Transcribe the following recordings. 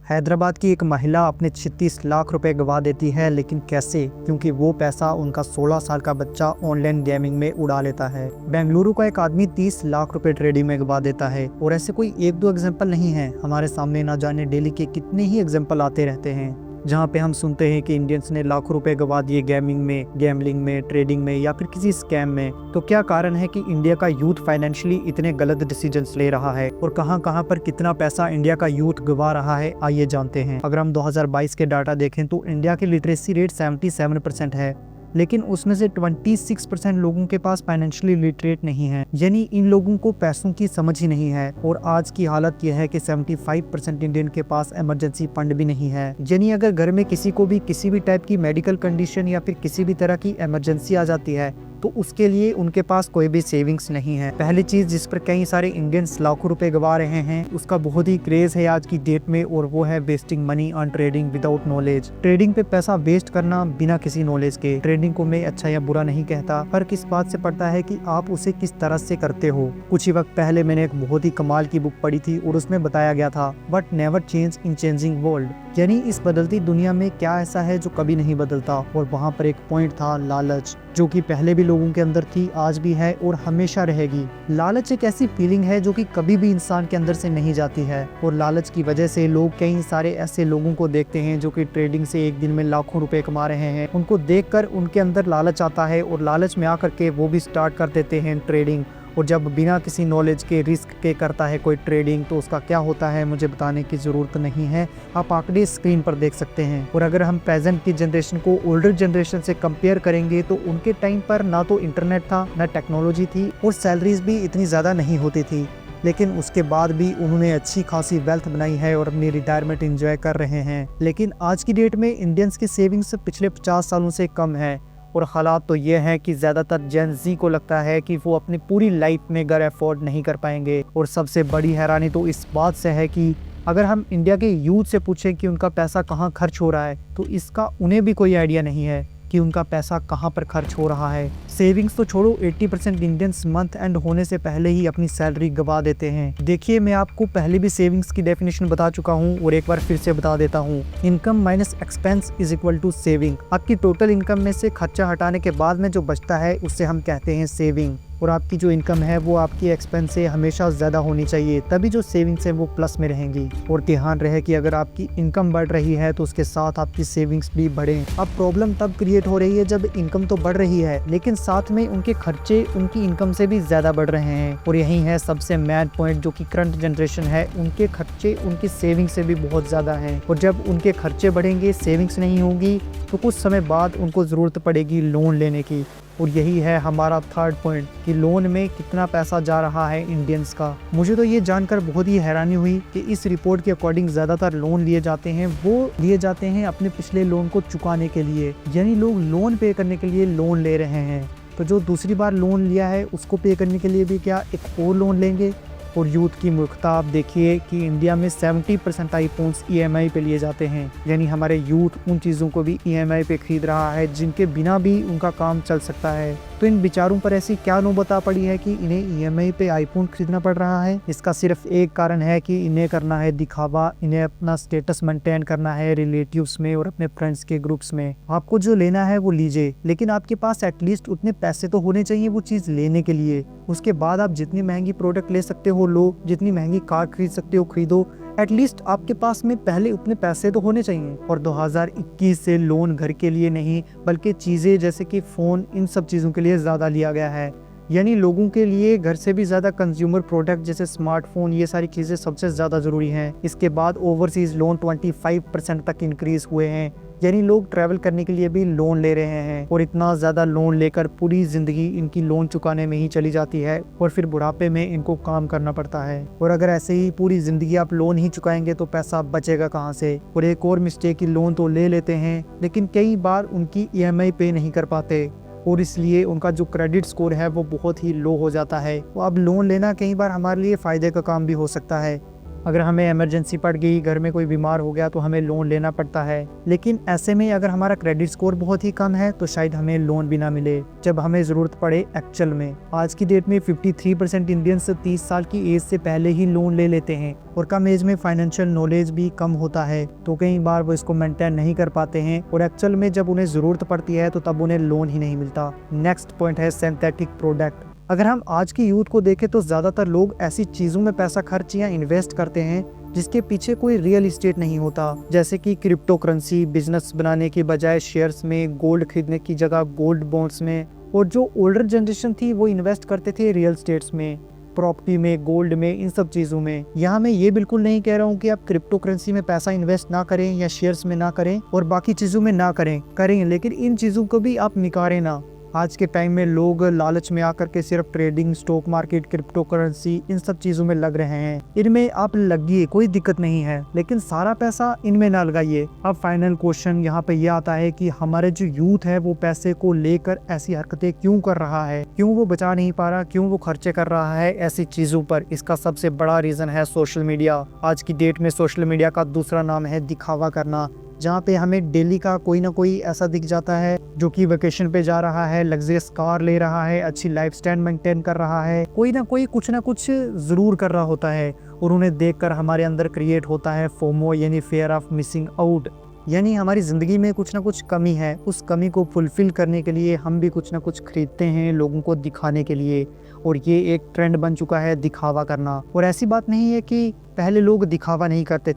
हैदराबाद की एक महिला अपने 36 लाख रुपए गंवा देती है, लेकिन कैसे? क्योंकि वो पैसा उनका 16 साल का बच्चा ऑनलाइन गेमिंग में उड़ा लेता है। बेंगलुरु का एक आदमी 30 लाख रुपए ट्रेडिंग में गंवा देता है। और ऐसे कोई एक दो एग्जाम्पल नहीं है, हमारे सामने ना जाने डेली के कितने ही एग्जाम्पल आते रहते हैं, जहाँ पे हम सुनते हैं कि इंडियंस ने लाखों रुपए गंवा दिए गेमिंग में, गैम्बलिंग में, ट्रेडिंग में या फिर किसी स्कैम में। तो क्या कारण है कि इंडिया का यूथ फाइनेंशियली इतने गलत डिसीजंस ले रहा है और कहां कहां पर कितना पैसा इंडिया का यूथ गंवा रहा है, आइए जानते हैं। अगर हम 2022 के डाटा देखें तो इंडिया की लिटरेसी रेट 77% है, लेकिन उसमें से 26% लोगों के पास फाइनेंशियली लिटरेट नहीं है, यानी इन लोगों को पैसों की समझ ही नहीं है। और आज की हालत यह है कि 75% इंडियन के पास इमरजेंसी फंड भी नहीं है, यानी अगर घर में किसी को भी किसी भी टाइप की मेडिकल कंडीशन या फिर किसी भी तरह की इमरजेंसी आ जाती है तो उसके लिए उनके पास कोई भी सेविंग्स नहीं है। पहली चीज जिस पर कई सारे इंडियंस लाखों रुपए गंवा रहे हैं, उसका बहुत ही क्रेज है आज की डेट में, और वो है wasting money on trading without knowledge. Trading पे पैसा वेस्ट करना बिना किसी नॉलेज के। ट्रेडिंग को मैं अच्छा या बुरा नहीं कहता, फर्क इस बात से पड़ता है कि आप उसे किस तरह से करते हो। कुछ ही वक्त पहले मैंने एक बहुत ही कमाल की बुक पढ़ी थी और उसमें बताया गया था but never change in changing world, यानी इस बदलती दुनिया में क्या ऐसा है जो कभी नहीं बदलता। और वहाँ पर एक पॉइंट था लालच, जो कि पहले भी लोगों के अंदर थी, आज भी है और हमेशा रहेगी। लालच एक ऐसी फीलिंग है जो कि कभी भी इंसान के अंदर से नहीं जाती है, और लालच की वजह से लोग कई सारे ऐसे लोगों को देखते हैं जो कि ट्रेडिंग से एक दिन में लाखों रुपए कमा रहे हैं। उनको देखकर उनके अंदर लालच आता है और लालच में आकर के वो भी स्टार्ट कर देते हैं ट्रेडिंग। और जब बिना किसी नॉलेज के रिस्क के करता है कोई ट्रेडिंग, तो उसका क्या होता है मुझे बताने की ज़रूरत नहीं है, आप आंकड़े स्क्रीन पर देख सकते हैं। और अगर हम प्रेजेंट की जनरेशन को ओल्डर जनरेशन से कंपेयर करेंगे तो उनके टाइम पर ना तो इंटरनेट था, ना टेक्नोलॉजी थी, और सैलरीज भी इतनी ज़्यादा नहीं होती थी, लेकिन उसके बाद भी उन्होंने अच्छी खासी वेल्थ बनाई है और अपनी रिटायरमेंट एंजॉय कर रहे हैं। लेकिन आज की डेट में इंडियंस की सेविंग्स पिछले 50 सालों से कम है, और हालात तो ये हैं कि ज़्यादातर जेन ज़ी को लगता है कि वो अपनी पूरी लाइफ में घर अफोर्ड नहीं कर पाएंगे। और सबसे बड़ी हैरानी तो इस बात से है कि अगर हम इंडिया के यूथ से पूछें कि उनका पैसा कहाँ खर्च हो रहा है, तो इसका उन्हें भी कोई आइडिया नहीं है कि उनका पैसा कहाँ पर खर्च हो रहा है। सेविंग्स तो छोड़ो, 80% इंडियंस मंथ एंड होने से पहले ही अपनी सैलरी गंवा देते हैं। देखिए, मैं आपको पहले भी सेविंग्स की डेफिनेशन बता चुका हूँ और एक बार फिर से बता देता हूँ। Income minus expense is equal to saving. आपकी टोटल इनकम में से खर्चा हटाने के बाद में जो बचता है उससे हम कहते हैं सेविंग। और आपकी जो इनकम है वो आपकी एक्सपेंस से हमेशा ज़्यादा होनी चाहिए, तभी जो सेविंग्स है वो प्लस में रहेंगी। और ध्यान रहे कि अगर आपकी इनकम बढ़ रही है तो उसके साथ आपकी सेविंग्स भी बढ़ें। अब प्रॉब्लम तब क्रिएट हो रही है जब इनकम तो बढ़ रही है, लेकिन साथ में उनके खर्चे उनकी इनकम से भी ज़्यादा बढ़ रहे हैं। और यही है सबसे मैड पॉइंट, जो कि करंट जनरेशन है, उनके खर्चे उनकी सेविंग से भी बहुत ज़्यादा हैं। और जब उनके खर्चे बढ़ेंगे, सेविंग्स नहीं होगी, तो कुछ समय बाद उनको ज़रूरत पड़ेगी लोन लेने की। और यही है हमारा थर्ड पॉइंट कि लोन में कितना पैसा जा रहा है इंडियंस का। मुझे तो ये जानकर बहुत ही हैरानी हुई कि इस रिपोर्ट के अकॉर्डिंग ज़्यादातर लोन लिए जाते हैं, वो लिए जाते हैं अपने पिछले लोन को चुकाने के लिए, यानी लोग लोन पे करने के लिए लोन ले रहे हैं। तो जो दूसरी बार लोन लिया है उसको पे करने के लिए भी क्या एक और लोन लेंगे। और यूथ की मूर्खता आप देखिए कि इंडिया में 70% आईफोन्स EMI पे लिए जाते हैं, यानी हमारे यूथ उन चीज़ों को भी EMI पे खरीद रहा है जिनके बिना भी उनका काम चल सकता है। तो इन बेचारों पर ऐसी क्या नौबत आ पड़ी है कि इन्हें EMI पे आईफोन खरीदना पड़ रहा है। इसका सिर्फ एक कारण है कि इन्हें करना है दिखावा, इन्हें अपना स्टेटस मेंटेन करना है रिलेटिव्स में और अपने फ्रेंड्स के ग्रुप्स में। आपको जो लेना है वो लीजिए, लेकिन आपके पास एटलीस्ट उतने पैसे तो होने चाहिए वो चीज़ लेने के लिए। उसके बाद आप जितनी महंगी प्रोडक्ट ले सकते हो लो, जितनी महंगी कार खरीद सकते हो खरीदो, एटलीस्ट आपके पास में पहले उतने पैसे तो होने चाहिए। और 2021 से लोन घर के लिए नहीं बल्कि चीज़ें जैसे कि फ़ोन, इन सब चीज़ों के लिए ज़्यादा लिया गया है, यानी लोगों के लिए घर से भी ज़्यादा कंज्यूमर प्रोडक्ट जैसे स्मार्टफोन, ये सारी चीज़ें सबसे ज़्यादा ज़रूरी हैं। इसके बाद ओवरसीज़ लोन 25% तक इंक्रीज़ हुए हैं, यानी लोग ट्रैवल करने के लिए भी लोन ले रहे हैं। और इतना ज़्यादा लोन लेकर पूरी ज़िंदगी इनकी लोन चुकाने में ही चली जाती है और फिर बुढ़ापे में इनको काम करना पड़ता है। और अगर ऐसे ही पूरी ज़िंदगी आप लोन ही चुकाएंगे तो पैसा बचेगा कहाँ से। और एक और मिस्टेक की लोन तो ले लेते हैं लेकिन कई बार उनकी EMI पे नहीं कर पाते, और इसलिए उनका जो क्रेडिट स्कोर है वो बहुत ही लो हो जाता है। तो अब लोन लेना कई बार हमारे लिए फ़ायदे का काम भी हो सकता है, अगर हमें इमरजेंसी पड़ गई, घर में कोई बीमार हो गया तो हमें लोन लेना पड़ता है। लेकिन ऐसे में अगर हमारा क्रेडिट स्कोर बहुत ही कम है तो शायद हमें लोन भी ना मिले जब हमें ज़रूरत पड़े एक्चुअल में। आज की डेट में 53% इंडियंस 30 साल की एज से पहले ही लोन ले लेते हैं और कम एज में फाइनेंशियल नॉलेज भी कम होता है तो कई बार वो इसको मेंटेन नहीं कर पाते हैं और एक्चुअल में जब उन्हें ज़रूरत पड़ती है तो तब उन्हें लोन ही नहीं मिलता। नेक्स्ट पॉइंट है सिंथेटिक प्रोडक्ट। अगर हम आज की यूथ को देखें तो ज़्यादातर लोग ऐसी चीज़ों में पैसा खर्च या इन्वेस्ट करते हैं जिसके पीछे कोई रियल इस्टेट नहीं होता, जैसे कि क्रिप्टो करेंसी बिजनेस बनाने की बजाय शेयर्स में, गोल्ड खरीदने की जगह गोल्ड बॉन्ड्स में। और जो ओल्डर जनरेशन थी वो इन्वेस्ट करते थे रियल इस्टेट्स में, प्रॉपर्टी में, गोल्ड में, इन सब चीज़ों में। यहाँ मैं ये बिल्कुल नहीं कह रहा हूँ कि आप क्रिप्टो करेंसी में पैसा इन्वेस्ट ना करें या शेयर्स में ना करें और बाकी चीज़ों में ना करें, लेकिन इन चीज़ों को भी आप निकारें ना। आज के टाइम में लोग लालच में आकर के सिर्फ trading, stock market, crypto currency, इन सब चीज़ों में लग रहे हैं। इनमें आप लगिए, कोई दिक्कत नहीं है, लेकिन सारा पैसा इनमें ना लगाइए। अब फाइनल क्वेश्चन यहाँ पे ये आता है कि हमारे जो यूथ है वो पैसे को लेकर ऐसी हरकतें क्यों कर रहा है, क्यों वो बचा नहीं पा रहा, क्यों वो खर्चे कर रहा है ऐसी चीज़ों पर। इसका सबसे बड़ा रीज़न है सोशल मीडिया। आज की डेट में सोशल मीडिया का दूसरा नाम है दिखावा करना, जहाँ पे हमें डेली का कोई ना कोई ऐसा दिख जाता है जो कि वेकेशन पे जा रहा है, लग्जरियस कार ले रहा है, अच्छी लाइफस्टाइल मेंटेन कर रहा है, कोई ना कोई कुछ ना कुछ ज़रूर कर रहा होता है और उन्हें देखकर हमारे अंदर क्रिएट होता है फोमो यानी फियर ऑफ मिसिंग आउट। यानी हमारी ज़िंदगी में कुछ ना कुछ कमी है, उस कमी को फुलफ़िल करने के लिए हम भी कुछ ना कुछ खरीदते हैं लोगों को दिखाने के लिए, और ये एक ट्रेंड बन चुका है दिखावा करना। और ऐसी बात नहीं है कि पहले लोग दिखावा नहीं करते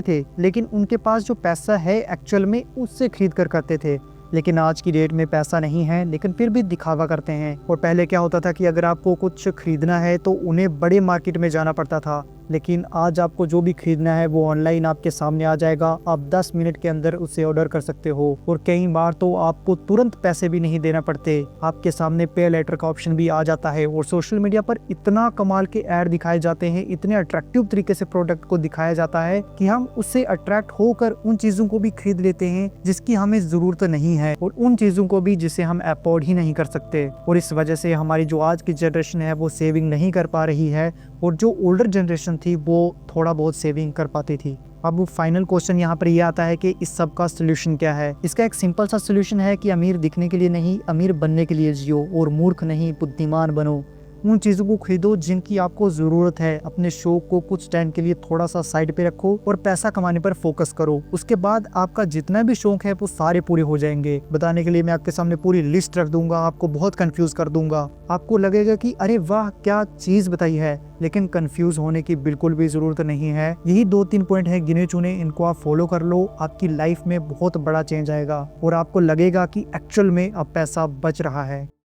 थे, लेकिन उनके पास जो पैसा है एक्चुअल में उससे खरीद कर करते थे। लेकिन आज की डेट में पैसा नहीं है लेकिन फिर भी दिखावा करते हैं। और पहले क्या होता था कि अगर आपको कुछ खरीदना है तो उन्हें बड़े मार्केट में जाना पड़ता था, लेकिन आज आपको जो भी खरीदना है वो ऑनलाइन आपके सामने आ जाएगा। आप 10 मिनट के अंदर उसे ऑर्डर कर सकते हो और कई बार तो आपको तुरंत पैसे भी नहीं देना पड़ते, आपके सामने पे लेटर का ऑप्शन भी आ जाता है। और सोशल मीडिया पर इतना कमाल के ऐड दिखाए जाते हैं, इतने अट्रैक्टिव तरीके से प्रोडक्ट को दिखाया जाता है कि हम उससे अट्रैक्ट होकर उन चीज़ों को भी खरीद लेते हैं जिसकी हमें ज़रूरत नहीं है, और उन चीज़ों को भी जिसे हम अफोर्ड ही नहीं कर सकते। और इस वजह से हमारी जो आज की जनरेशन है वो सेविंग नहीं कर पा रही है, और जो ओल्डर जनरेशन थी वो थोड़ा बहुत सेविंग कर पाती थी। अब फाइनल क्वेश्चन यहाँ पर यह आता है कि इस सब का सोल्यूशन क्या है। इसका एक सिंपल सा सोल्यूशन है कि अमीर दिखने के लिए नहीं, अमीर बनने के लिए जियो, और मूर्ख नहीं बुद्धिमान बनो। उन चीज़ों को खरीदो जिनकी आपको ज़रूरत है। अपने शौक को कुछ टाइम के लिए थोड़ा सा साइड पे रखो और पैसा कमाने पर फोकस करो। उसके बाद आपका जितना भी शौक है वो सारे पूरे हो जाएंगे। बताने के लिए मैं आपके सामने पूरी लिस्ट रख दूंगा, आपको बहुत कंफ्यूज कर दूंगा। आपको लगेगा कि अरे वाह क्या चीज़ बताई है, लेकिन कंफ्यूज होने की बिल्कुल भी ज़रूरत नहीं है। यही 2-3 पॉइंट है गिने चुने, इनको आप फॉलो कर लो, आपकी लाइफ में बहुत बड़ा चेंज आएगा और आपको लगेगा कि एक्चुअल में अब पैसा बच रहा है।